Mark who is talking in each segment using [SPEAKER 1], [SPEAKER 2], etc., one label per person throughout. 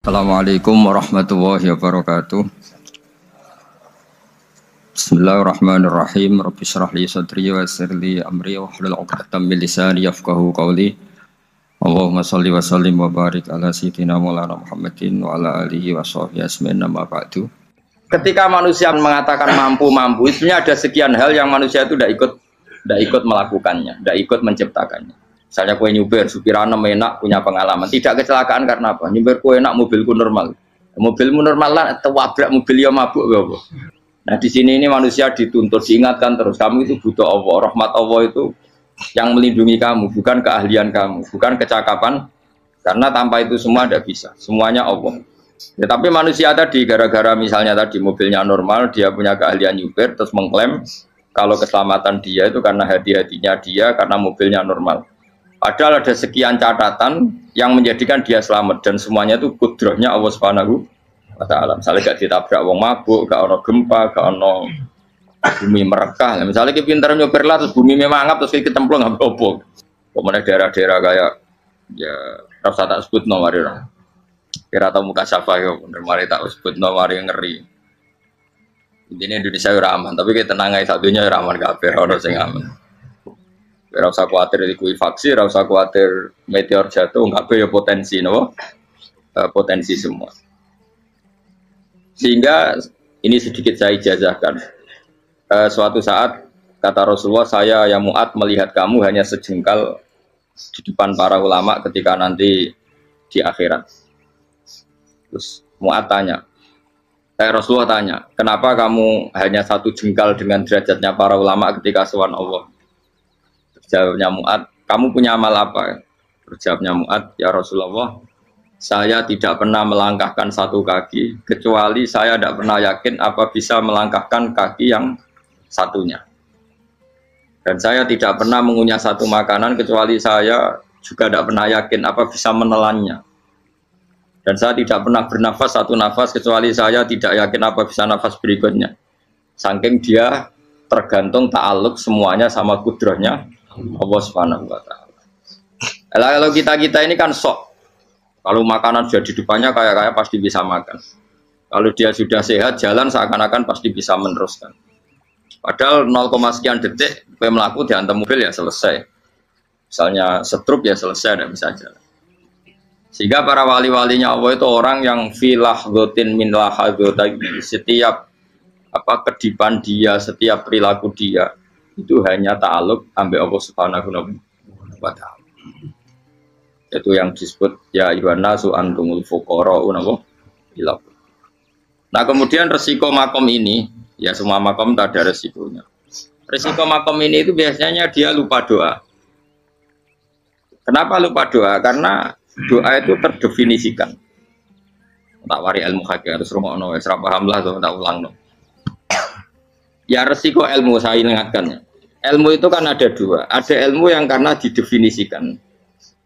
[SPEAKER 1] Assalamualaikum warahmatullahi wabarakatuh. Bismillahirrahmanirrahim. Rabbi shrah li sadri wa yassir li amri wahlul 'uqdatam min lisani yafqahu qawli. Allahumma shalli wa sallim wa barik ala sayyidina Maulana Muhammadin wa ala alihi wa sahbihi ajmain, amma ba'du. Ketika manusia mengatakan mampu, sebenarnya ada sekian hal yang manusia itu tidak ikut melakukannya, tidak ikut menciptakannya. Misalnya kue nyuber, supirana enak, punya pengalaman, tidak kecelakaan karena apa? Nyuber kue enak, mobilku normal, mobilmu normal lah, tewabrak mobil yang mabuk, apa? Nah di sini ini manusia dituntut, diingatkan terus, kamu itu butuh Allah, rahmat Allah itu yang melindungi kamu, bukan keahlian kamu, bukan kecakapan, karena tanpa itu semua tidak bisa, semuanya Allah. Ya, tapi manusia tadi gara-gara misalnya tadi mobilnya normal, dia punya keahlian nyuber, terus mengklaim kalau keselamatan dia itu karena hati-hatinya dia, karena mobilnya normal. Padahal ada sekian catatan yang menjadikan dia selamat dan semuanya itu kudrahnya Allah Subhanahu wa Ta'ala. Misalnya gak ditabrak wong mabuk, gak ono gempa, gak ono bumi merekah. Misalnya kita pintar nyopir lah terus bumi memangap terus kita cemplung nggak apa-apa. Kemudian daerah-daerah kayak ya rasa tak sebut nomor itu. Kira tahu muka siapa ya, mari tak sebut nomor yang ngeri. Intinya Indonesia aman, tapi kita tenang aja satunya aman kabeh ono sing aman. Ora usah kuwatir likuifaksi, ora usah kuwatir meteor jatuh, enggak ya potensi no? Potensi semua. Sehingga ini sedikit saya ijazahkan. Suatu saat kata Rasulullah, saya yang Mu'ad melihat kamu hanya sejengkal di depan para ulama ketika nanti di akhirat. Terus Mu'ad tanya, Rasulullah tanya, kenapa kamu hanya satu jengkal dengan derajatnya para ulama ketika sowan Allah? Jawabnya Mu'ad, kamu punya amal apa? Jawabnya Mu'ad, ya Rasulullah, saya tidak pernah melangkahkan satu kaki, kecuali saya tidak pernah yakin apa bisa melangkahkan kaki yang satunya. Dan saya tidak pernah mengunyah satu makanan, kecuali saya juga tidak pernah yakin apa bisa menelannya. Dan saya tidak pernah bernafas satu nafas, kecuali saya tidak yakin apa bisa nafas berikutnya. Saking dia tergantung ta'aluk semuanya sama kudrahnya Allah Subhanahu wa Ta'ala. Kalau kita ini kan sok. Kalau makanan sudah di depannya kayak pasti bisa makan. Kalau dia sudah sehat jalan seakan-akan pasti bisa meneruskan. Padahal 0, sekian detik melaku dihantam mobil ya selesai. Misalnya stroke ya selesai, tidak bisa jalan. Sehingga para wali-walinya Allah itu orang yang filah gotin min lahadotagi, setiap kedipan dia, setiap perilaku dia itu hanya ta'aluk ambil Allah Subhanahu wa Ta'ala. Itu yang disebut ya ayyuhan nasu antumul fuqara'u ila. Nah, kemudian resiko makom ini, ya semua makom tak ada resikonya. Resiko makom ini itu biasanya dia lupa doa. Kenapa lupa doa? Karena doa itu terdefinisikan. Tak wari ilmu hakik harus rumono wis ra paham lah tak ulangno. Ya resiko ilmu saya ingatkan. Ilmu itu kan ada dua. Ada ilmu yang karena didefinisikan.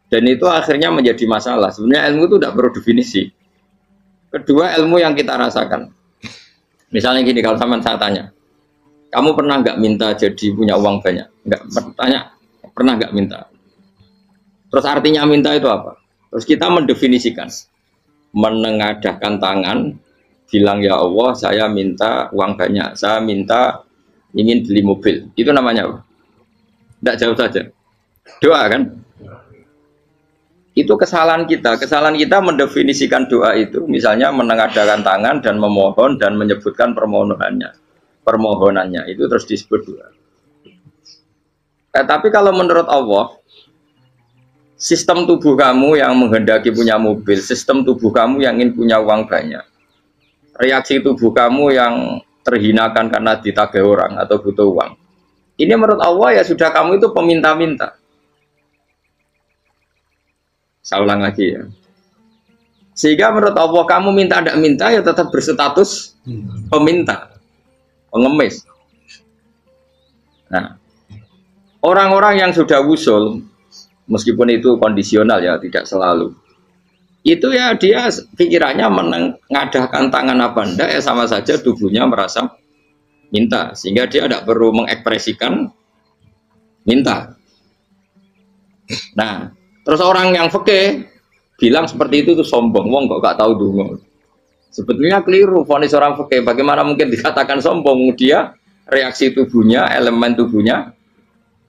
[SPEAKER 1] Dan itu akhirnya menjadi masalah. Sebenarnya ilmu itu tidak perlu definisi. Kedua, ilmu yang kita rasakan. Misalnya gini, kalau saya tanya, kamu pernah nggak minta jadi punya uang banyak? Nggak tanya, pernah nggak minta? Terus artinya minta itu apa? Terus kita mendefinisikan. Menengadahkan tangan, bilang ya Allah, saya minta uang banyak. Saya minta ingin beli mobil, itu namanya apa? Tidak jauh saja, doa kan? Itu kesalahan kita mendefinisikan doa itu, misalnya menengadahkan tangan dan memohon dan menyebutkan permohonannya, itu terus disebut doa. Tapi kalau menurut Allah, sistem tubuh kamu yang menghendaki punya mobil, sistem tubuh kamu yang ingin punya uang banyak, reaksi tubuh kamu yang terhinakan karena ditagih orang atau butuh uang. Ini menurut Allah ya sudah kamu itu peminta-minta. Saya ulang lagi ya. Sehingga menurut Allah kamu minta tidak minta ya tetap berstatus peminta, pengemis. Nah, orang-orang yang sudah wusul, meskipun itu kondisional ya tidak selalu. Itu ya dia pikirannya mengadahkan tangan apa enggak ya sama saja tubuhnya merasa minta, sehingga dia tidak perlu mengekspresikan minta. Nah, terus orang yang fikih bilang seperti itu tuh sombong, wong kok gak tahu dungo. Sebetulnya keliru vonis orang fikih. Bagaimana mungkin dikatakan sombong? Dia reaksi tubuhnya, elemen tubuhnya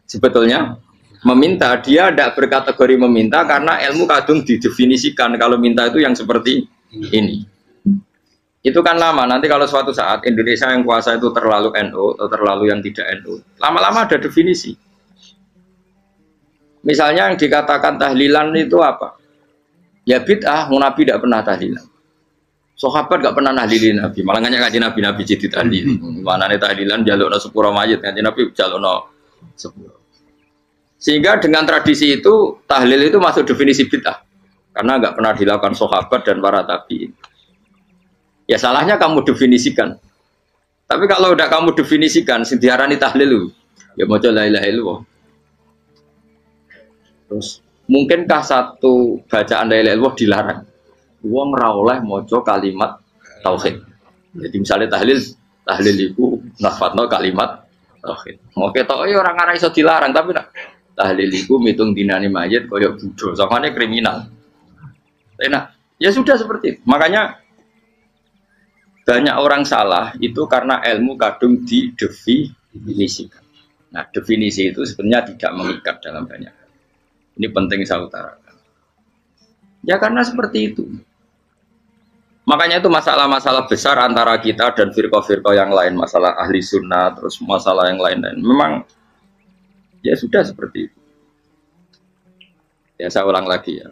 [SPEAKER 1] sebetulnya meminta. Dia tidak berkategori meminta karena ilmu kadung didefinisikan kalau minta itu yang seperti ini. Itu kan lama. Nanti kalau suatu saat Indonesia yang kuasa itu terlalu NU atau terlalu yang tidak NU, lama-lama ada definisi. Misalnya yang dikatakan tahlilan itu apa? Ya bid'ah, Nabi tidak pernah tahlilan. Sahabat gak pernah nahlilin Nabi, malah ngajak kaji Nabi jadi tahlil. Mana nih tahlilan jalukno sepuro mayit, kaji Nabi jalukno sepuro. Sehingga dengan tradisi itu tahlil itu masuk definisi bid'ah, karena gak pernah dilakukan sahabat dan para tabi'in. Ya salahnya kamu definisikan. Tapi kalau udah kamu definisikan, diarani tahlil, ya mau la ilaha illallah. Terus mungkinkah satu bacaan la ilaha illallah dilarang? Wong ora oleh maca kalimat tauhid. Jadi misalnya tahlil iku nafadno kalimat tauhid. Oke tok ya orang ora iso dilarang tapi nak tahlil iku mitung dinane mayit kaya bodho, sangane kriminal. Enak. Ya sudah seperti itu. Makanya banyak orang salah itu karena ilmu kadung didefinisikan. Nah, definisi itu sebenarnya tidak mengikat dalam banyak hal. Ini penting saya utarakan. Ya karena seperti itu. Makanya itu masalah-masalah besar antara kita dan firqah-firqah yang lain, masalah ahli sunnah, terus masalah yang lain-lain. Memang ya sudah seperti itu. Ya saya ulang lagi ya.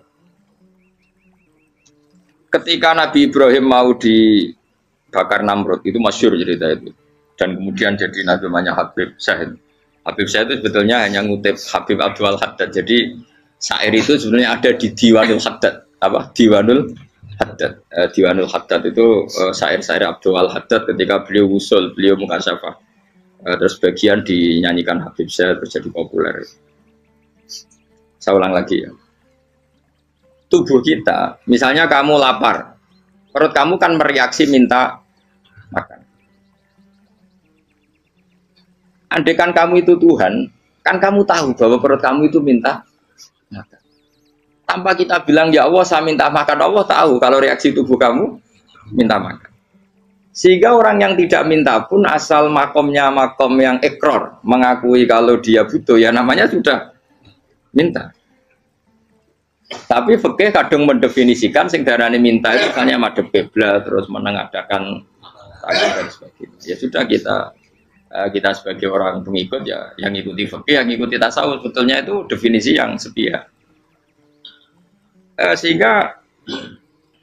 [SPEAKER 1] Ketika Nabi Ibrahim mau dibakar Namrud, itu masyhur cerita itu. Dan kemudian jadi Nabi namanya Habib Syahid. Habib Syahid itu sebetulnya hanya ngutip Habib Abdul Haddad. Jadi syair itu sebenarnya ada di Diwanul Haddad. Apa? Diwanul Haddad. Diwanul Haddad itu syair-syair Abdul Haddad ketika beliau usul, beliau mukasyafah. Terus bagian dinyanyikan Habib Syahid terjadi populer. Saya ulang lagi ya. Tubuh kita, misalnya kamu lapar, perut kamu kan mereaksi minta makan. Andaikan kamu itu Tuhan, kan kamu tahu bahwa perut kamu itu minta makan. Tanpa kita bilang, ya Allah saya minta makan, Allah tahu kalau reaksi tubuh kamu minta makan. Sehingga orang yang tidak minta pun asal makomnya makom yang ikror, mengakui kalau dia butuh, ya namanya sudah minta. Tapi fikih kadang mendefinisikan sing darane minta itu hanya madhep kiblat terus menengadakan tangan dan sebagainya. Ya sudah kita sebagai orang pengikut ya yang ikuti fikih, yang ikuti tasawuf, sebetulnya itu definisi yang sepihak. Sehingga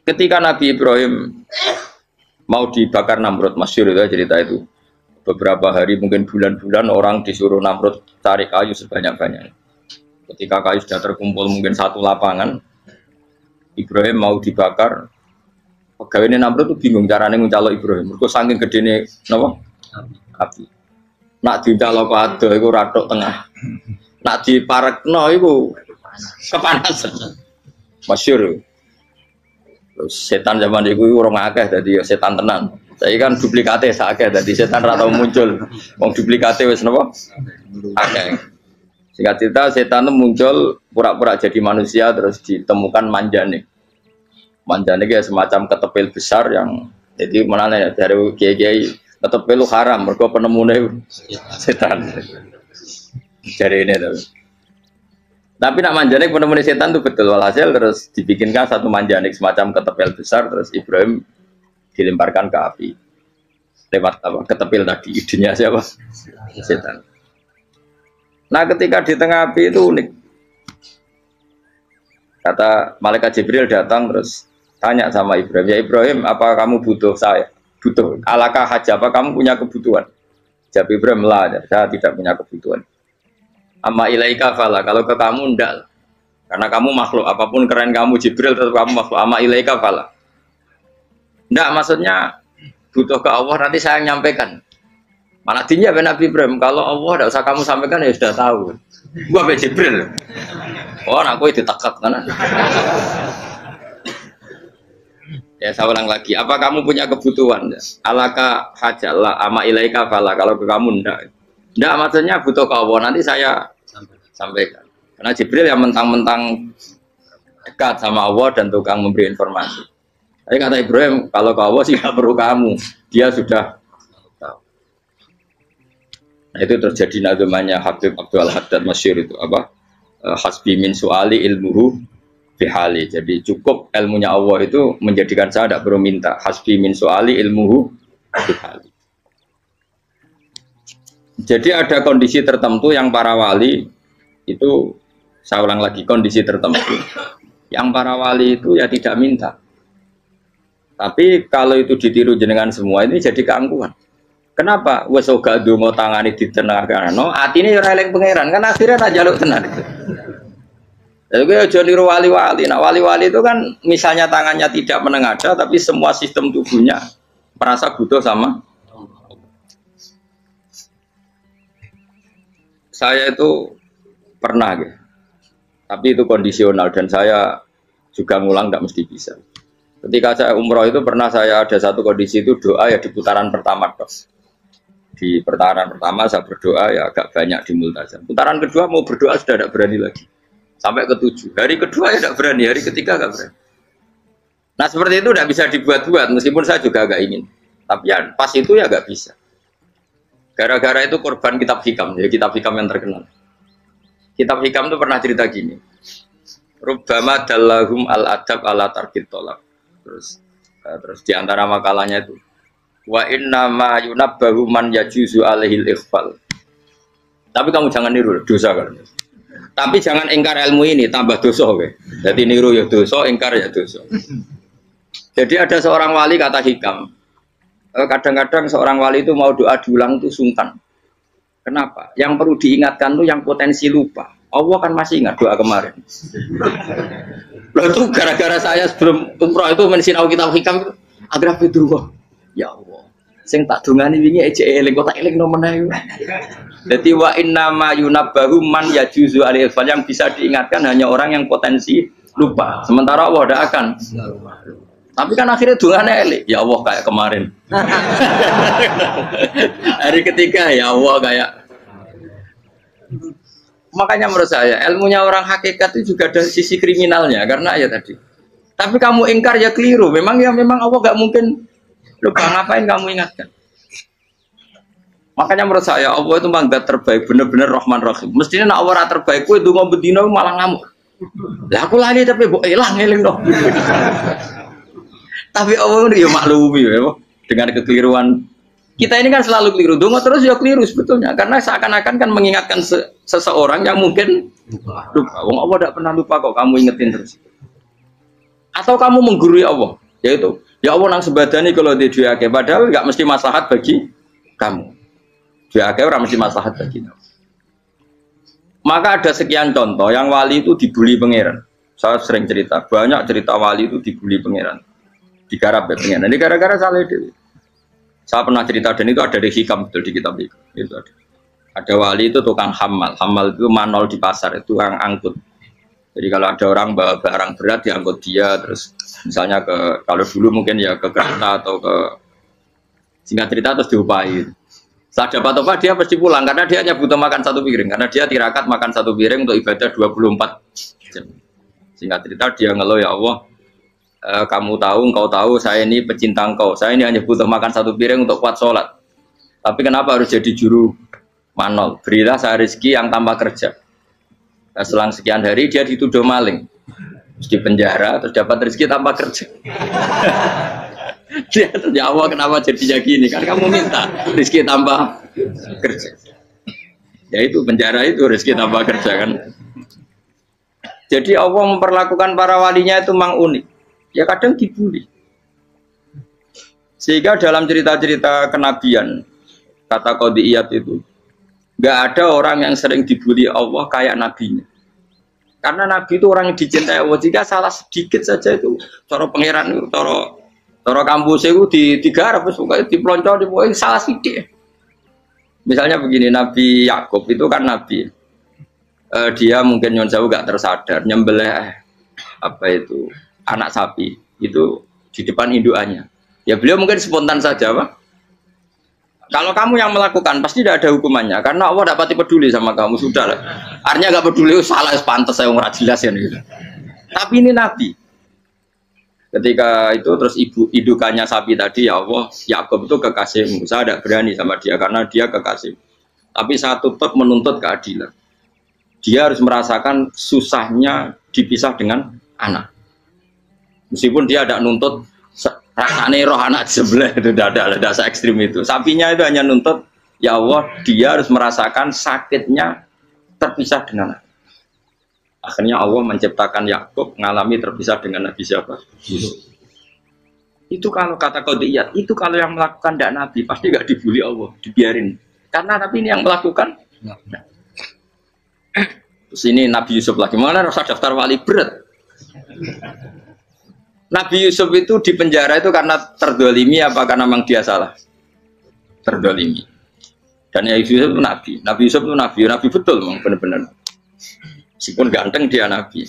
[SPEAKER 1] ketika Nabi Ibrahim mau dibakar Namrud, masyhur itu cerita itu. Beberapa hari mungkin bulan-bulan orang disuruh Namrud cari kayu sebanyak-banyaknya. Ketika kayu sudah terkumpul mungkin satu lapangan, Ibrahim mau dibakar. Pegawainya Namrud itu bingung caranya mencalok Ibrahim. Mereka saking gedene napa? Api. Nak dicalok ado iku ratok tengah. Nak diparekno iku kepanasan. Masyhur. Terus setan zaman itu orang akeh dadi setan tenan. Saya kan duplikate sakeh dadi setan ra tau muncul. Wong duplikate wis napa? Akeh. Singkat cerita setan itu muncul pura-pura jadi manusia terus ditemukan manjane. Manjane ya semacam ketepil besar yang jadi mana ya dari kiai-kiai ketepil haram mergo penemune setan. Jadi ini tuh. Tapi nak manjanik penemuan setan itu betul, walhasil terus dibikinkan satu manjanik semacam ketepil besar terus Ibrahim dilemparkan ke api lewat apa ketepil tadi, idenya siapa? Setan. Nah ketika di tengah api itu unik, kata malaikat Jibril datang terus tanya sama Ibrahim, ya Ibrahim apa kamu butuh saya? Butuh, alakah haja, apa kamu punya kebutuhan? Jawab Ibrahim lah, saya tidak punya kebutuhan. Amma ilaika fala, kalau ke kamu ndak, karena kamu makhluk, apapun keren kamu Jibril tetap kamu makhluk. Amma ilaika fala, ndak maksudnya butuh ke Allah nanti saya nyampaikan. Malah dinya Nabi Ibrahim, kalau Allah ndak usah kamu sampaikan ya sudah tahu. Gua be Jibril. Oh, aku itu takut kan? Ya saya ulang lagi, apa kamu punya kebutuhan? Alaka hajalah, amma ilaika fala, kalau ke kamu ndak. Nggak, maksudnya butuh ke Allah, nanti saya sampaikan. Karena Jibril yang mentang-mentang dekat sama Allah dan tukang memberi informasi. Tapi kata Ibrahim, kalau ke Allah sih nggak perlu kamu, dia sudah tahu. Nah, itu terjadi nazamannya Habib Abdul Haddad Masyhur itu apa? Hasbi min su'ali ilmuhu bihali. Jadi cukup ilmunya Allah itu menjadikan saya tidak perlu minta. Hasbi min su'ali ilmuhu bihali. Jadi ada kondisi tertentu yang para wali itu, saya ulang lagi, kondisi tertentu yang para wali itu ya tidak minta. Tapi kalau itu ditiru jenengan semua ini jadi keangkuhan. Kenapa? Wes ora ndonga tangane ditenangano, atine ora eling pangeran, kan akhirnya tak jaluk tenan. Jadi gue aja niru wali-wali. Nah wali-wali itu kan misalnya tangannya tidak menengadah, tapi semua sistem tubuhnya merasa butuh sama. Saya itu pernah, gitu. Tapi itu kondisional dan saya juga ngulang tidak mesti bisa. Ketika saya umroh itu pernah saya ada satu kondisi itu doa ya di putaran pertama terus. Di putaran pertama saya berdoa ya agak banyak di multazam. Putaran kedua mau berdoa sudah tidak berani lagi. Sampai ke-7. Hari kedua ya tidak berani, hari ketiga tidak berani. Nah seperti itu tidak bisa dibuat-buat meskipun saya juga agak ingin. Tapi ya pas itu ya nggak bisa. Gara-gara itu korban kitab hikam, ya kitab hikam yang terkenal. Kitab hikam itu pernah cerita gini. Rubbama dallahum al-adab ala tarkit tolak. Terus di antara makalahnya itu wa inna ma yunabbahu man yajuzu alaihil ikhfal. Tapi kamu jangan niru dosa kan. Tapi jangan ingkar ilmu ini tambah dosa oke. Jadi niru ya dosa, ingkar ya dosa. Jadi ada seorang wali kata hikam. Kadang-kadang seorang wali itu mau doa diulang itu sungkan. Kenapa? Yang perlu diingatkan tuh yang potensi lupa. Allah kan masih ingat doa kemarin. Loh itu gara-gara saya sebelum umroh itu mensinau kitab hikam itu agar itu ya Allah. Sing tak dongani wingi ejek eling kok tak eling nomen ae. Dadi wa inna ma yunabbahu man yajuzu alil fal, yang bisa diingatkan hanya orang yang potensi lupa. Sementara Allah tidak akan. Tapi kan akhirnya dongane eling. Ya Allah kayak kemarin. Hari ketiga ya Allah kayak. Makanya menurut saya ilmunya orang hakikat itu juga ada sisi kriminalnya karena ya tadi. Tapi kamu ingkar ya keliru. Memang Allah gak mungkin lupa, ngapain kamu ingatkan. Makanya menurut saya Allah itu manggat terbaik, bener-bener Rahman Rahim. Mestinya nak Allah terbaik, itu ngomong bedino malah ngamuk. Lah aku lali tapi mbok eling dong. Tapi Allah itu ya maklumi ya dengan kekeliruan. Kita ini kan selalu keliru, dongo terus ya keliru sebetulnya, karena seakan-akan kan mengingatkan seseorang yang mungkin lupa. Wong Allah tidak pernah lupa kok, kamu ingetin terus. Atau kamu menggurui Allah, yaitu ya Allah nang sebadani kalau di duake, padahal nggak mesti maslahat bagi kamu. Duake orang mesti maslahat bagi kamu. Maka ada sekian contoh yang wali itu dibully pangeran. Saya sering cerita, banyak cerita wali itu dibully pangeran, digarap ya pangeran. Ini gara-gara salah dewi. Saya pernah cerita dan itu ada di hikam betul di kitab itu ada. Ada wali itu tukang hamal itu manol di pasar, itu tukang angkut. Jadi kalau ada orang bawa barang berat diangkut dia, terus misalnya kalau dulu mungkin ya ke kereta atau ke singkat cerita terus diupahi. Setelah dapat apa dia pasti pulang karena dia hanya butuh makan satu piring, karena dia tirakat makan satu piring untuk ibadah 24 jam. Singkat cerita dia ngeluh ya Allah. Kamu tahu, engkau tahu, saya ini pecinta engkau. Saya ini hanya butuh makan satu piring untuk kuat sholat. Tapi kenapa harus jadi juru manol? Berilah saya rezeki yang tanpa kerja. Selang sekian hari dia dituduh maling, terus di penjara, terus dapat rezeki tanpa kerja. Dia ya Allah kenapa jadinya gini? Kan kamu minta rezeki tanpa kerja. Ya itu penjara itu rezeki tanpa kerja kan. Jadi Allah memperlakukan para walinya itu memang unik. Ya kadang dibully. Sehingga dalam cerita-cerita kenabian, kata Qadiyat itu, nggak ada orang yang sering dibully Allah kayak nabinya. Karena nabi itu orang yang dicintai Allah. Jika salah sedikit saja itu, cara pangeran itu, cara kampus itu digarap, pokoknya dipelonco, salah sedikit. Misalnya begini, Nabi Yakub itu kan nabi. Dia mungkin nyon jauh nggak tersadar, nyembelih apa itu anak sapi itu di depan indukannya. Ya beliau mungkin spontan saja, Pak. Kalau kamu yang melakukan pasti tidak ada hukumannya karena Allah tidak pati peduli sama kamu, sudah lah. Artinya nggak peduli, salah pantas saya nggak jelas ya. Gitu. Tapi ini Nabi. Ketika itu terus idukannya sapi tadi, ya Allah, Yakub itu kekasihmu. Saya tidak berani sama dia karena dia kekasih. Tapi saya tetap menuntut keadilan. Dia harus merasakan susahnya dipisah dengan anak. Meskipun dia tidak nuntut rasanya roh anak sebelah, itu tidak ada se-ekstrim itu. Sapinya itu hanya nuntut, ya Allah, dia harus merasakan sakitnya terpisah dengan anak. Akhirnya Allah menciptakan Yakub mengalami terpisah dengan Nabi siapa? Itu kalau kata qadiyat, itu kalau yang melakukan tidak Nabi pasti nggak dibully Allah, dibiarin. Karena Nabi ini yang melakukan. Nah. Terus ini Nabi Yusuf lagi, mana rasa daftar wali berat? Nabi Yusuf itu di penjara itu karena terdolimi apa karena memang dia salah? Terdolimi. Dan ya Yusuf itu Nabi. Nabi Yusuf itu Nabi betul memang benar-benar. Meskipun ganteng dia Nabi.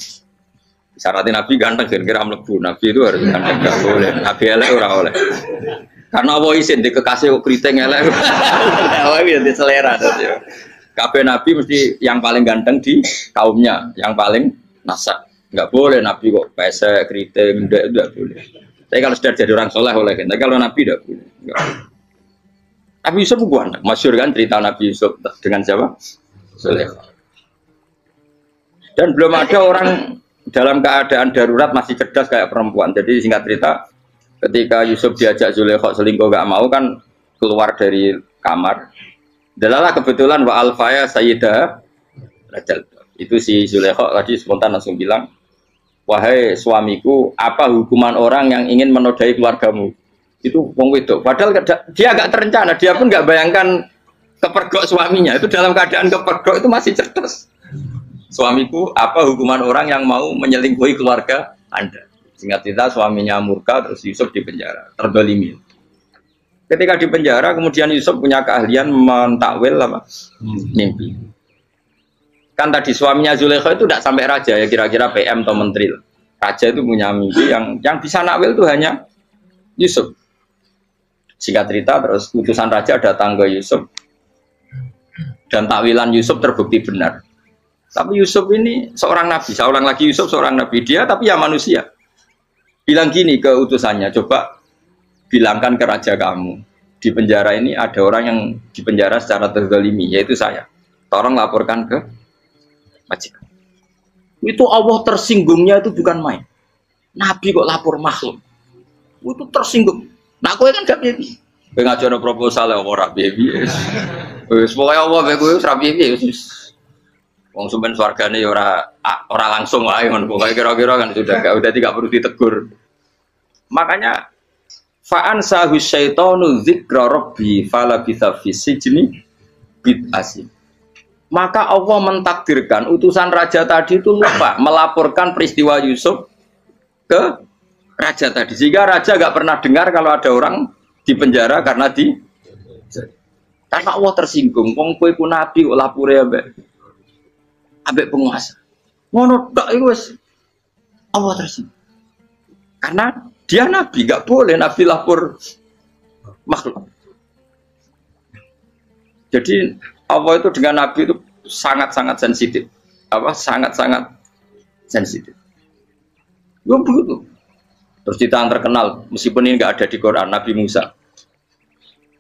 [SPEAKER 1] Syaratnya Nabi ganteng kira-kira mlebu. Nabi itu harus ganteng, enggak boleh. Nabi elek ora oleh. Karena Allah izin di kekasih kok kriting elek. Allah itu di selera ya. Kabeh Nabi mesti yang paling ganteng di kaumnya, yang paling nasab. Enggak boleh Nabi kok pesek, kriting, enggak boleh. Tapi kalau sudah jadi orang soleh oleh kan. Tapi kalau Nabi enggak boleh. Enggak. Nabi Yusuf ganteng. Masyhur kan cerita Nabi Yusuf dengan siapa? Zulaikha. Dan belum ada orang dalam keadaan darurat masih cerdas kayak perempuan. Jadi singkat cerita, ketika Yusuf diajak Zulaikha selingkuh gak mau kan keluar dari kamar. Dalalah kebetulan wa alfaya sayyidah Rajal. Itu si Zulaikha tadi spontan langsung bilang, wahai suamiku, apa hukuman orang yang ingin menodai keluargamu? Itu wong wedok. Padahal dia agak terencana, dia pun nggak bayangkan kepergok suaminya. Itu dalam keadaan kepergok itu masih cerdas. Suamiku, apa hukuman orang yang mau menyelingkuhi keluarga Anda? Singkat cerita suaminya murka, terus Yusuf di penjara, terdolimi. Ketika di penjara, kemudian Yusuf punya keahlian mentakwil apa? Mimpi. Kan tadi suaminya Zulaikha itu tidak sampai raja ya, kira-kira PM atau menteri. Raja itu punya mimpi yang bisa nakwil itu hanya Yusuf. Singkat cerita, terus utusan raja datang ke Yusuf dan takwilan Yusuf terbukti benar. Tapi Yusuf ini seorang nabi, saya ulang lagi Yusuf seorang nabi, dia tapi ya manusia. Bilang gini ke utusannya, coba bilangkan ke raja kamu, di penjara ini ada orang yang di penjara secara terzalimi, yaitu saya. Tolong laporkan ke majikan. Itu Allah tersinggungnya itu bukan main. Nabi kok lapor makhluk. Itu tersinggung. Nah, kowe kan gak piye. Kowe ngajono proposal ya ora piye. Wis pokoke Allah kowe wis ra piye wis. Wong sumpen swargane ya ora langsung wae ngono pokoke kira-kira kan sudah tidak perlu ditegur. Makanya fa'an sahu syaitanu dzikra rabbi fala bisa fisijni bid'asin. Maka Allah mentakdirkan utusan raja tadi itu lupa melaporkan peristiwa Yusuf ke raja tadi. Sehingga raja gak pernah dengar kalau ada orang di penjara karena Allah tersinggung. Wong kowe ku nabi kok lapure ambek penguasa. Ngono tok iku wis Allah tersinggung. Karena dia nabi, gak boleh nabi lapor makhluk. Jadi Allah itu dengan nabi itu sangat-sangat sensitif. Sangat-sangat sensitif. Gue begitu. Terus cerita yang terkenal, meskipun ini nggak ada di Quran, Nabi Musa.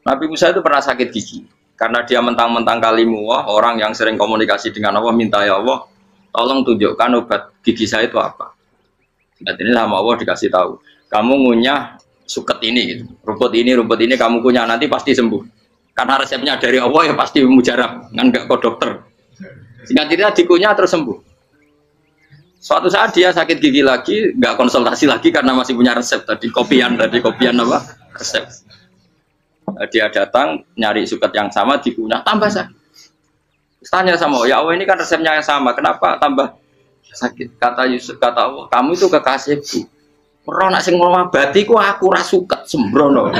[SPEAKER 1] Nabi Musa itu pernah sakit gigi. Karena dia mentang-mentang kalimullah, orang yang sering komunikasi dengan Allah, minta ya Allah, tolong tunjukkan obat gigi saya itu apa. Dan ini sama Allah dikasih tahu. Kamu ngunyah suket ini, gitu. rumput ini kamu kunyah, nanti pasti sembuh. Karena resepnya dari Allah ya pasti mujarab, kan nggak ke dokter. Sehingga tidak dikunyah terus sembuh. Suatu saat dia sakit gigi lagi, nggak konsultasi lagi karena masih punya resep tadi kopian apa resep. Dia datang nyari suket yang sama dikunyah tambah sakit. Tanya sama ya Allah ini kan resepnya yang sama, kenapa tambah sakit? Kata Yusuf, kata Allah, kamu itu kekasihku. Ora nak sing ngobati ku aku ra suket sembrono.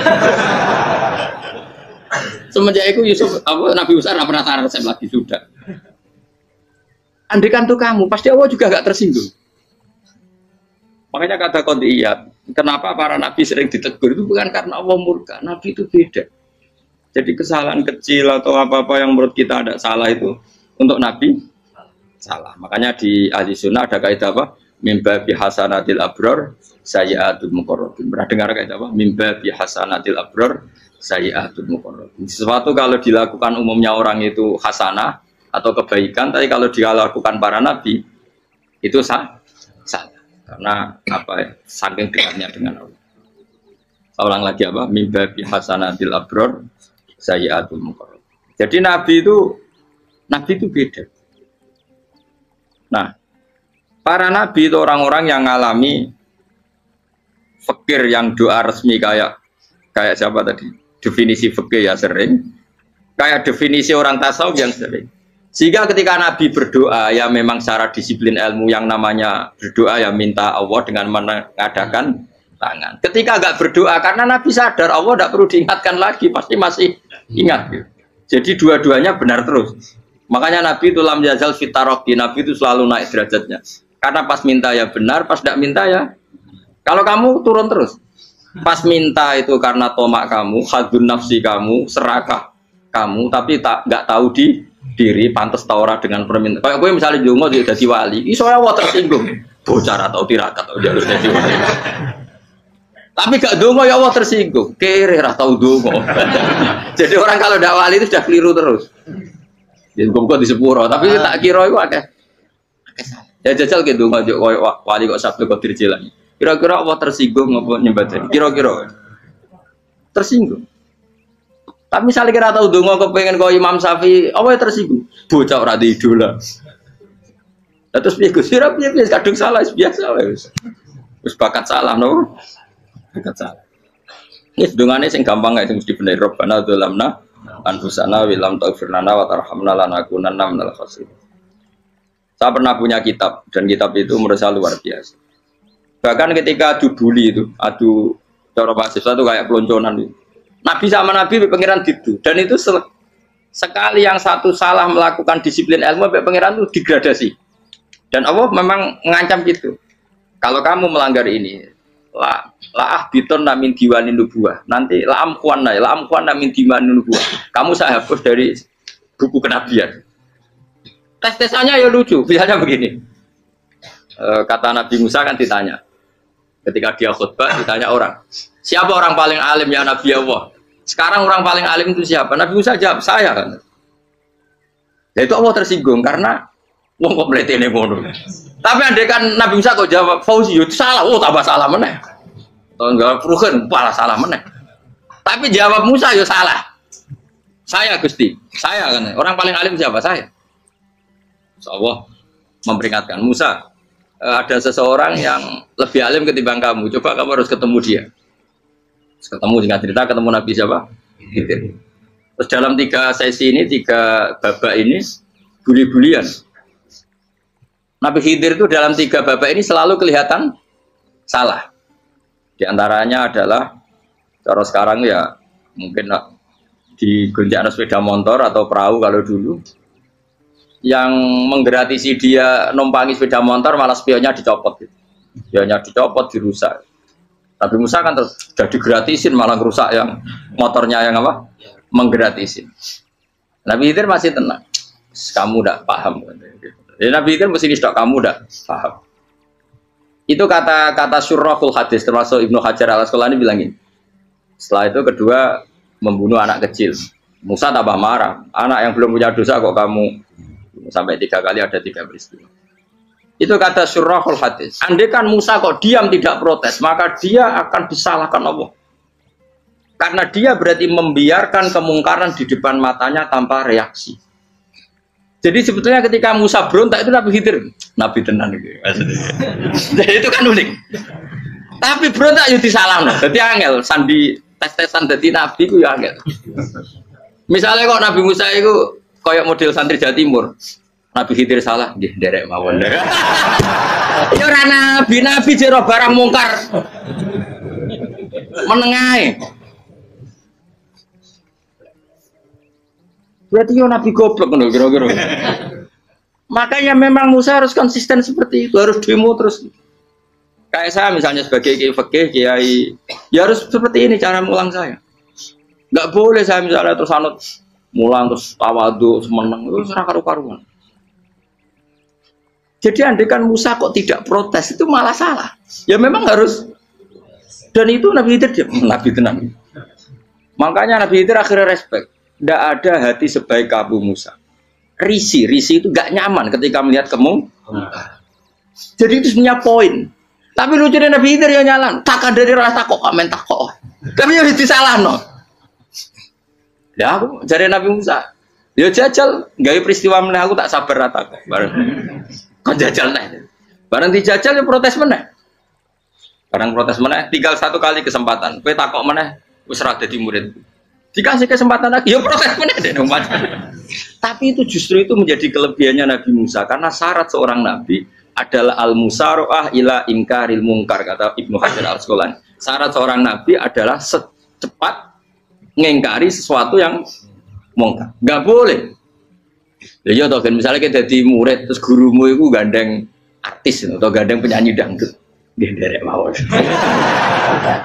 [SPEAKER 1] Semenjak itu Yusuf Nabi Musa ora pernah taruh resep lagi sudah. Andai kan tuh kamu, pasti Allah juga gak tersinggung. Makanya kata qadiyat, kenapa para nabi sering ditegur itu bukan karena Allah murka, nabi itu beda. Jadi kesalahan kecil atau apa-apa yang menurut kita ada salah itu untuk nabi salah. Makanya di ahli sunnah ada kaidah apa? Mimba bi hasanatil abror sayyi'atul muqarrabin. Pernah dengar kayak apa? Mimba bi hasanatil abror sayyi'atul muqarrabin. Sesuatu kalau dilakukan umumnya orang itu hasanah atau kebaikan, tapi kalau dilakukan para nabi itu salah. Karena apa ya? Saking dekatnya dengan Allah. Saya ulang lagi apa? Mimba bi hasanatil abror sayyi'atul muqarrabin. Jadi nabi itu beda. Nah, para nabi itu orang-orang yang mengalami fikir yang doa resmi kayak siapa tadi? Definisi fikir ya sering. Kayak definisi orang tasawuf yang sering. Sehingga ketika nabi berdoa ya memang secara disiplin ilmu yang namanya berdoa ya minta Allah dengan mengadakan tangan. Ketika enggak berdoa karena nabi sadar Allah tidak perlu diingatkan lagi, pasti masih ingat. Jadi dua-duanya benar terus. Makanya nabi itu lam yazal fitaroki, nabi itu selalu naik derajatnya. Karena pas minta ya benar, pas tidak minta ya. Kalau kamu turun terus. Pas minta itu karena tomak kamu, hadun nafsi kamu, serakah kamu, tapi nggak tahu diri, pantas taura dengan permintaan. Kayak gue misalnya jongo jadi wali, iso Allah tersinggung. Bocah atau tirakat atau dia harus jadi wali. Tapi gak dongo ya Allah tersinggung. Kere atau dongo. Jadi orang kalau tidak wali itu sudah keliru terus. Jadi gue di sepuro, tapi tak kira itu akeh. Ya jajal gitu ngajak wali kok sabtu kok dirjelang. Kira-kira Allah tersinggung apa nyembah tadi? Kira-kira tersinggung. Tapi misalnya kira tahu dongo kepengen kau Imam Syafi'i, apa yang tersinggung? Bocah ora di idola. Terus piye Gus? Piye kadung salah biasa wis. Wis bakat salah no. Bakat salah. Ini dongane sing gampang kae mesti bener Rabbana dzalamna anfusana wa lam taghfir lana wa tarhamna lanakunanna minal khasirin. Saya pernah punya kitab dan kitab itu menurut saya luar biasa. Bahkan ketika adu bully itu, adu cara mahasiswa itu kayak pelonconan itu. Nabi sama Nabi pengiran gitu dan itu sekali yang satu salah melakukan disiplin ilmu pengiran itu degradasi. Dan Allah memang mengancam gitu. Kalau kamu melanggar ini, la biton namin diwanin nubuah. Nanti la amkuan namin diwanin nubuah. Kamu saya hapus dari buku kenabian. Tes-tesannya ya lucu, misalnya begini. Kata Nabi Musa kan ditanya. Ketika dia khutbah ditanya orang. Siapa orang paling alim ya Nabi Allah? Sekarang orang paling alim itu siapa? Nabi Musa jawab, saya kan. Ya itu Allah tersinggung karena wong kok mletene ngono. Tapi andai kan Nabi Musa kok jawab Fauzi itu salah, oh tambah salah meneh. Atau enggak Ruhen malah salah meneh. Tapi jawab Musa ya salah. Saya Gusti, saya kan. Orang paling alim siapa? Saya. Allah memperingatkan Musa, ada seseorang yang lebih alim ketimbang kamu. Coba kamu harus ketemu dia. Terus ketemu dengan cerita ketemu Nabi siapa? Khidir. Terus dalam 3 sesi ini, 3 babak ini buli-bulian. Nabi Khidir itu dalam 3 babak ini selalu kelihatan salah. Di antaranya adalah cara sekarang ya mungkin di gonjak sepeda motor atau perahu kalau dulu. Yang menggratisi dia numpangi sepeda motor malah spionnya dicopot gitu. Spionnya dicopot, dirusak. Tapi Musa kan terus sudah digratisin malah rusak yang motornya yang apa? Menggratisin. Nabi Khidir masih tenang. Kamu tidak paham. Jadi Nabi Khidir mesti stok kamu tidak paham. Itu kata syurrahul hadis termasuk Ibnu Hajar al-Asqalani bilangin. Setelah itu kedua membunuh anak kecil. Musa tambah marah. Anak yang belum punya dosa kok kamu sampai 3 kali ada 3 peristiwa. Itu kata syurrahul hadis. Andai kan Musa kok diam tidak protes, maka dia akan disalahkan Allah. Karena dia berarti membiarkan kemungkaran di depan matanya tanpa reaksi. Jadi sebetulnya ketika Musa berontak itu Nabi Khidir, Nabi tenan gitu. Jadi itu kan unik. Tapi berontak itu disalahno. Jadi angel sandi tes-tesan dadi nabi ku ya angel. Misalnya kok Nabi Musa itu kayak model santri Jawa Timur. Nabi Khidir salah, nggih nderek mawon. Ya ora nabi jero barang mungkar. Menengae. Berarti yo nabi goblok ngono kira-kira. Makanya memang Musa harus konsisten seperti itu, harus demo terus. Kayak saya misalnya sebagai kiai fikih, kiai ya harus seperti ini cara mulang saya. Enggak boleh saya misalnya terus anut mulang terus tawadhu semeneng itu ora karu-karuan. Jadi andaikan Musa kok tidak protes itu malah salah. Ya memang harus. Dan itu Nabi Khidir Nabi tenang. Makanya Nabi Khidir akhirnya respect. Tidak ada hati sebaik Abu Musa. Risi itu gak nyaman ketika melihat kamu. Jadi itu sebenarnya poin. Tapi lucunya Nabi Khidir yang nyalan. Takkan dari rasa kok komen takok. Tapi harus disalah no. Ya aku cari Nabi Musa. Ya jajal, gaya peristiwa meneh aku tak sabar rata kok. Bareng. Kok jajal nih. Bareng dijajal ya protes meneh. Bareng protes meneh, tinggal satu kali kesempatan. Kowe takok meneh wis ra dadi murid. Dikasih kesempatan lagi, ya protes meneh deh. Tapi itu justru itu menjadi kelebihannya Nabi Musa karena syarat seorang nabi adalah al-musara'ah ila inkaril munkar kata Ibnu Hajar Al-Asqalani. Syarat seorang nabi adalah secepat ngengkari sesuatu yang mungkar. Enggak boleh. Ya toh kan misalnya kita jadi murid terus gurumu itu gandeng artis atau gandeng penyanyi dangdut. Dia derek mawon.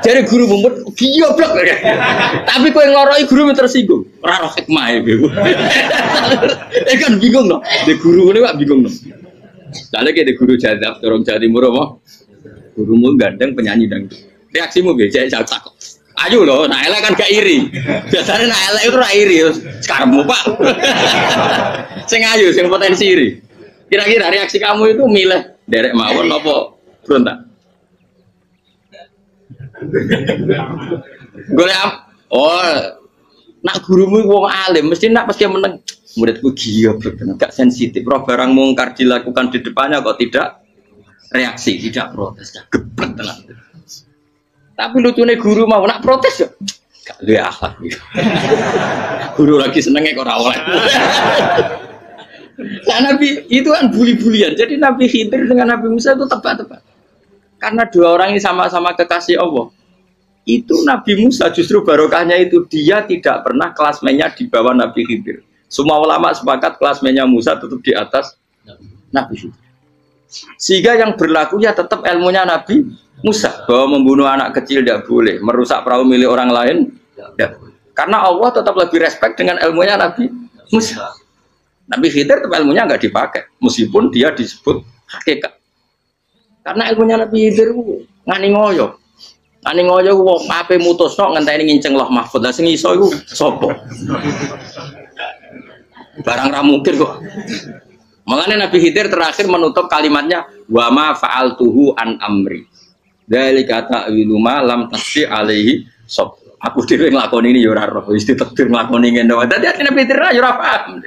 [SPEAKER 1] Jadi guru mumet goblok. Tapi kowe ngloroi guru tersinggung. Ora roh hikmah e. Kan bingung loh. De guru ini kok bingung loh. Soalnya kayak guru jadab dorong Jawa Timur apa? Gurumu gandeng penyanyi dangdut. Reaksimu biasa jauh takut. Ayo loh, nah elek kan gak iri. Biasanya nah elek itu iri. Sekarang Pak. Sing ayu, sing potensi iri. Kira-kira reaksi kamu itu milih derek mawon apa berontak? Golek nak gurumu wong alim mesti nak pasti meneng. Muridku gila bener gak sensitif. Roh barang mungkar dilakukan di depannya kok tidak reaksi, tidak protes, gebet tenan. Tapi lucunya guru mau nak protes ya. Gak luwe akhlak. Guru lagi senengnya kok ora oleh. Nah Nabi itu kan bully-bulian. Jadi Nabi Khidir dengan Nabi Musa itu tepat-tepat. Karena dua orang ini sama-sama kekasih Allah. Itu Nabi Musa justru barokahnya itu dia tidak pernah kelasmennya di bawah Nabi Khidir. Semua ulama sepakat kelasmennya Musa tetap di atas Nabi Khidir. Sehingga yang berlaku ya tetap ilmunya Nabi Musa bahwa membunuh anak kecil tidak boleh, merusak perahu milik orang lain tidak boleh. Karena Allah tetap lebih respect dengan ilmunya Nabi Musa. Nabi Khidir tetap ilmunya nggak dipakai, meskipun dia disebut hakikat. Karena ilmunya Nabi Khidir ngani ngoyo wong ape mutusno ngenteni nginceng loh mahfud. Lah sing iso iku sapa? Barang ra mungkin kok. Makanya Nabi Khidir terakhir menutup kalimatnya wa ma fa'altuhu an amri. Dzalika ta'wilu ma lam tasbi alaihi sob. Aku dhewe nglakoni ini ya ora roh, wis ditakdir nglakoni ngene wae. Dadi Nabi Khidir ya ora paham.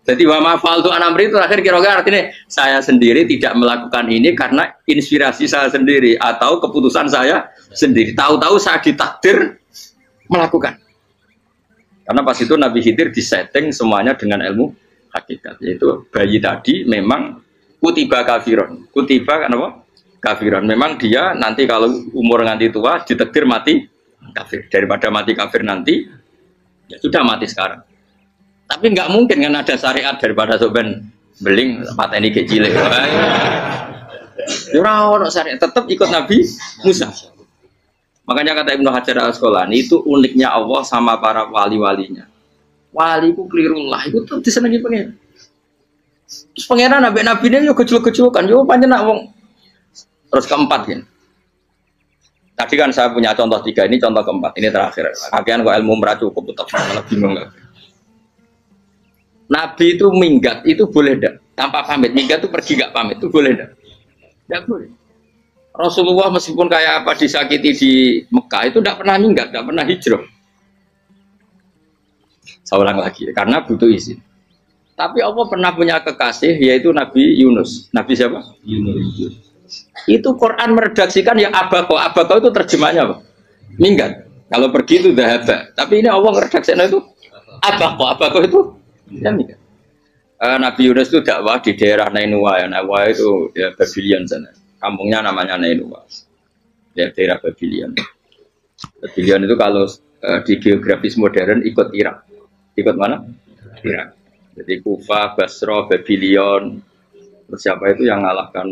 [SPEAKER 1] Jadi wa ma fa'altu an amri itu terakhir kira-kira artinya saya sendiri tidak melakukan ini karena inspirasi saya sendiri atau keputusan saya sendiri. Tahu-tahu saya ditakdir melakukan. Karena pas itu Nabi Khidir disetting semuanya dengan ilmu hakikat. Yaitu bayi tadi memang kutiba kafiron. Kutiba kan apa? Kafiron. Memang dia nanti kalau umur nganti tua ditakdir mati kafir. Daripada mati kafir nanti ya sudah mati sekarang. Tapi nggak mungkin kan ada syariat daripada soben beling pateni kecil. Ora ono syariat, tetap ikut Nabi Musa. Makanya kata Ibnu Hajar Al-Asqalani itu uniknya Allah sama para wali-walinya. Wali ku klirullah itu tuh disenengi pengen. Terus pangeran nabi-nabi ini yo kecil-kecil kan, yo pancen nak wong. Terus keempat kan. Tadi kan saya punya contoh 3, ini contoh keempat, ini terakhir. Kakean kok ilmu merah cukup tetap malah bingung enggak. Nabi itu minggat itu boleh enggak? Tanpa pamit, minggat itu pergi enggak pamit itu boleh enggak? Enggak boleh. Rasulullah meskipun kayak apa disakiti di Mekah itu enggak pernah minggat, enggak pernah hijrah. Saya ulang lagi, karena butuh izin. Tapi Allah pernah punya kekasih yaitu Nabi Yunus. Nabi siapa? Yunus. Itu Quran meredaksikan ya abako. Abako itu terjemahnya apa? Minggat. Kalau pergi itu dahaba. Tapi ini Allah meredaksikan itu abako. Abako itu ya minggat. Nabi Yunus itu dakwah di daerah Nainua. Ya, Nainua itu ya Babylon sana. Kampungnya namanya Nainua. Ya daerah Babylon. Babylon itu kalau di geografis modern ikut Irak. Ikut mana? Irak. Jadi Kufa, Basra, Babylon. Terus siapa itu yang mengalahkan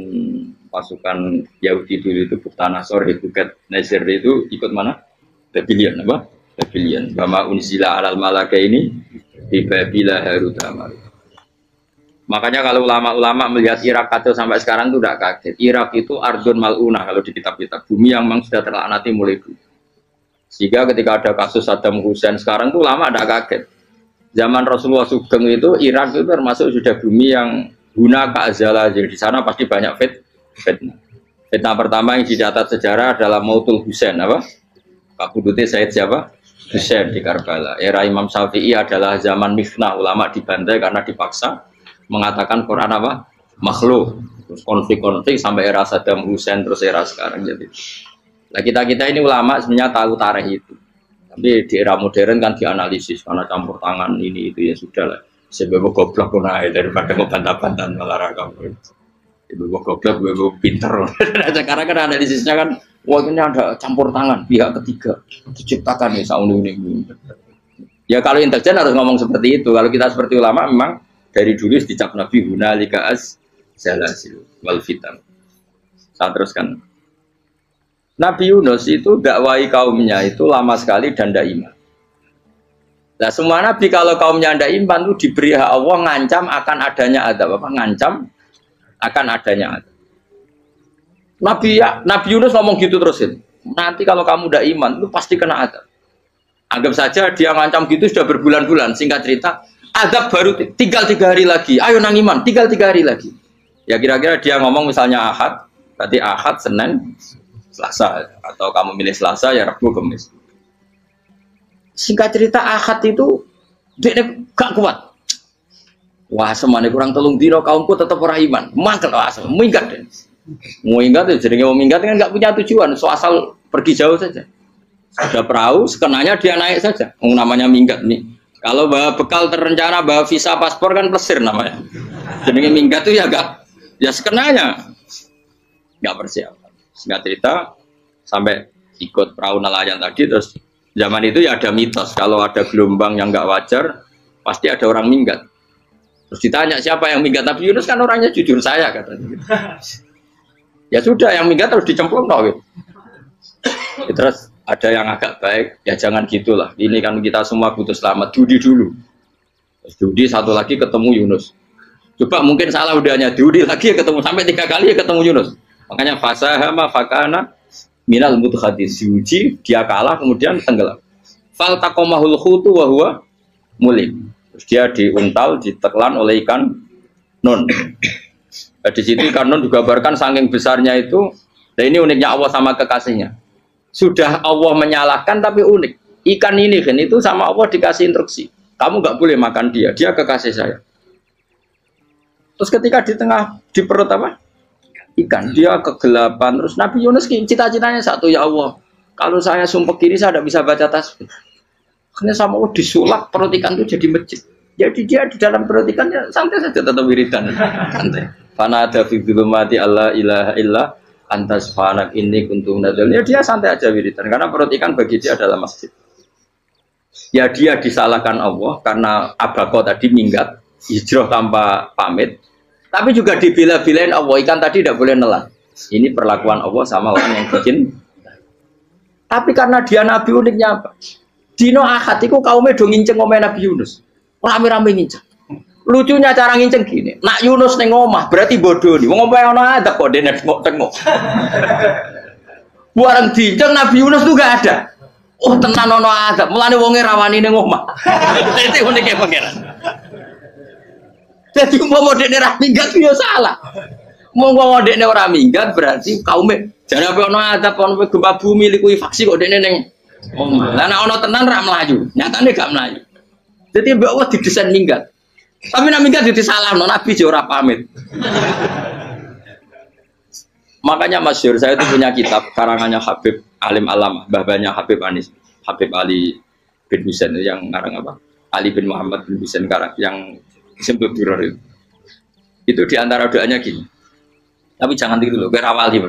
[SPEAKER 1] pasukan Yahudi dulu itu Buktanasor, Hebuket, Nasir itu ikut mana? Babylon apa? Babylon. Bama unzila alal malaka ini di Babila Harut Amar. Makanya kalau ulama-ulama melihat Irak kacau sampai sekarang itu tidak kaget. Irak itu ardun mal'unah kalau di kitab-kitab, bumi yang memang sudah terlaknati mulai dulu. Sehingga ketika ada kasus Saddam Hussein sekarang itu ulama tidak kaget. Zaman Rasulullah Sugeng itu Irak itu termasuk sudah bumi yang guna keazalah. Jadi di sana pasti banyak fitnah. Fitnah pertama yang dicatat sejarah adalah Mautul Husain apa? Kabudutnya Said siapa? Husain di Karbala. Era Imam Syafi'i adalah zaman mifnah, ulama dibantai karena dipaksa mengatakan Quran apa? Makhluk. Terus konflik-konflik sampai era Saddam Hussein terus era sekarang jadi. Nah kita ini ulama sebenarnya tahu tarikh itu. Tapi di era modern kan dianalisis karena campur tangan ini itu ya sudah lah. Sebab goblok pun daripada ngebantah-bantahan olahraga. Ibu goblok, ibu pinter. Sekarang kan analisisnya kan, wah ini ada campur tangan pihak ketiga diciptakan ya sauni ini. Ya kalau intelijen harus ngomong seperti itu. Kalau kita seperti ulama memang dari dulu dicap Nabi hunalika az-zalasil wal fitan. Saya teruskan. Nabi Yunus itu dakwai kaumnya itu lama sekali dan tidak iman. Nah semua nabi kalau kaumnya tidak iman itu diberi hak Allah ngancam akan adanya azab apa? Ngancam akan adanya azab. Nabi Yunus ngomong gitu terusin. Nanti kalau kamu tidak iman itu pasti kena azab. Anggap saja dia ngancam gitu sudah berbulan-bulan. Singkat cerita, azab baru tinggal 3 hari lagi. Ayo nang iman, tinggal 3 hari lagi. Ya kira-kira dia ngomong misalnya Ahad, berarti Ahad, Senin, Selasa, atau kamu milih Selasa ya Rabu, Kamis. Singkat cerita Ahad itu dia gak kuat. Wah semuanya kurang telung dino kaumku tetap orang iman. Mangkel asal, minggat deh. Minggat itu jadinya minggat kan gak punya tujuan, so asal pergi jauh saja. Ada perahu, sekenanya dia naik saja. Namanya minggat nih. Kalau bawa bekal terencana, bawa visa paspor kan plesir namanya. Jadinya minggat itu ya gak, ya sekenanya gak persiapan. Singkat cerita sampai ikut perahu nelayan tadi terus zaman itu ya ada mitos kalau ada gelombang yang nggak wajar pasti ada orang minggat. Terus ditanya siapa yang minggat, Nabi Yunus kan orangnya jujur saya katanya. Ya sudah yang minggat harus dicemplung no, gitu. Terus ada yang agak baik ya jangan gitulah. Ini kan kita semua butuh selamat. Dudi dulu. Terus Dudi satu lagi ketemu Yunus. Coba mungkin salah udahnya Dudi lagi ya ketemu sampai 3 kali ya ketemu Yunus. Makanya fasahama fakana minal mudhadis yuji dia kalah kemudian tenggelam. Fal taqamahul khutu wa huwa mulim. Terus dia diuntal ditelan oleh ikan nun. Nah, di situ ikan nun digambarkan saking besarnya itu. Nah ini uniknya Allah sama kekasihnya. Sudah Allah menyalahkan tapi unik. Ikan ini kan itu sama Allah dikasih instruksi. Kamu nggak boleh makan dia. Dia kekasih saya. Terus ketika di tengah di perut apa? Ikan dia kegelapan terus Nabi Yunus cita-citanya satu ya Allah kalau saya sumpah kiri saya tidak bisa baca tasbih karena sama Allah disulap perut ikan itu jadi masjid jadi dia di dalam perut ikannya santai saja tetap wiridan santai fana ada fi dzulumati alla ilaha illa anta subhanak inni kuntu minadz ya dia santai aja wiridan karena perut ikan bagi dia adalah masjid ya dia disalahkan Allah karena abako tadi minggat hijrah tanpa pamit. Tapi juga dibela-belain Allah, ikan tadi tidak boleh nelan. Ini perlakuan Allah sama orang yang bikin. Tapi karena dia Nabi uniknya apa? Dino Ahad itu kaumnya do nginceng ngomel Nabi Yunus. Rame-rame nginceng. Lucunya cara nginceng gini. Nak Yunus neng omah berarti bodoh nih. Wong ngomel ono adab kok dene tengok. Bareng dinceng Nabi Yunus tuh gak ada. Oh tenan ono adab. Mulane wonge rawani neng omah. Itu uniknya pangeran. Jadi mau dekne ra minggat yo salah. Mau dekne ora minggat berarti kaume jane apa ono adab ono gempa bumi liku faksi kok dekne ning omah. Lah nek ono tenan ra mlayu, nyatane gak mlayu. Jadi mbok Allah didesain minggat. Tapi nek minggat disalahno Nabi yo ora pamit. Makanya masyhur saya itu punya kitab karangannya Habib Alim Alamah, mbah-mbahnya Habib Anis, Habib Ali bin Husain yang ngarang apa? Ali bin Muhammad bin Husain karang yang disebut duror itu diantara doanya gini tapi jangan gitu loh, gue rawal gitu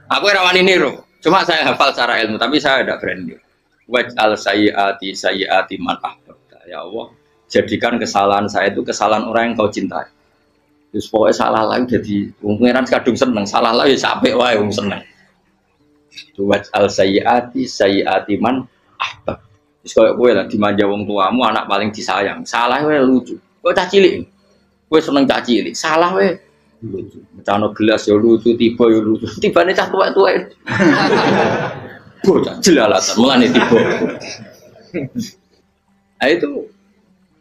[SPEAKER 1] aku rawan ini loh cuma saya hafal secara ilmu tapi saya tidak berani waj'al sayyiati man ahbabta ya Allah jadikan kesalahan saya itu kesalahan orang yang kau cintai terus pokoknya salah lagi jadi pengiran kadung seneng salah lagi sampai wae seneng waj'al sayyiati man ahbab terus kalau gue lah dimanja wong tuamu anak paling disayang salah gue lucu kok cah cilik Kowe seneng cah cilik, salah we. Mecano gelas ya lucu, tiba ya lucu. Tibane cah tuwek-tuwek. Bocah jelalatan mulane tiba. Nah itu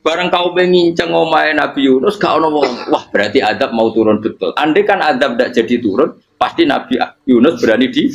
[SPEAKER 1] barang kau mengincang omahe Nabi Yunus gak ono wong. Wah, berarti adab mau turun betul. Andai kan adab tidak jadi turun, pasti Nabi Yunus berani di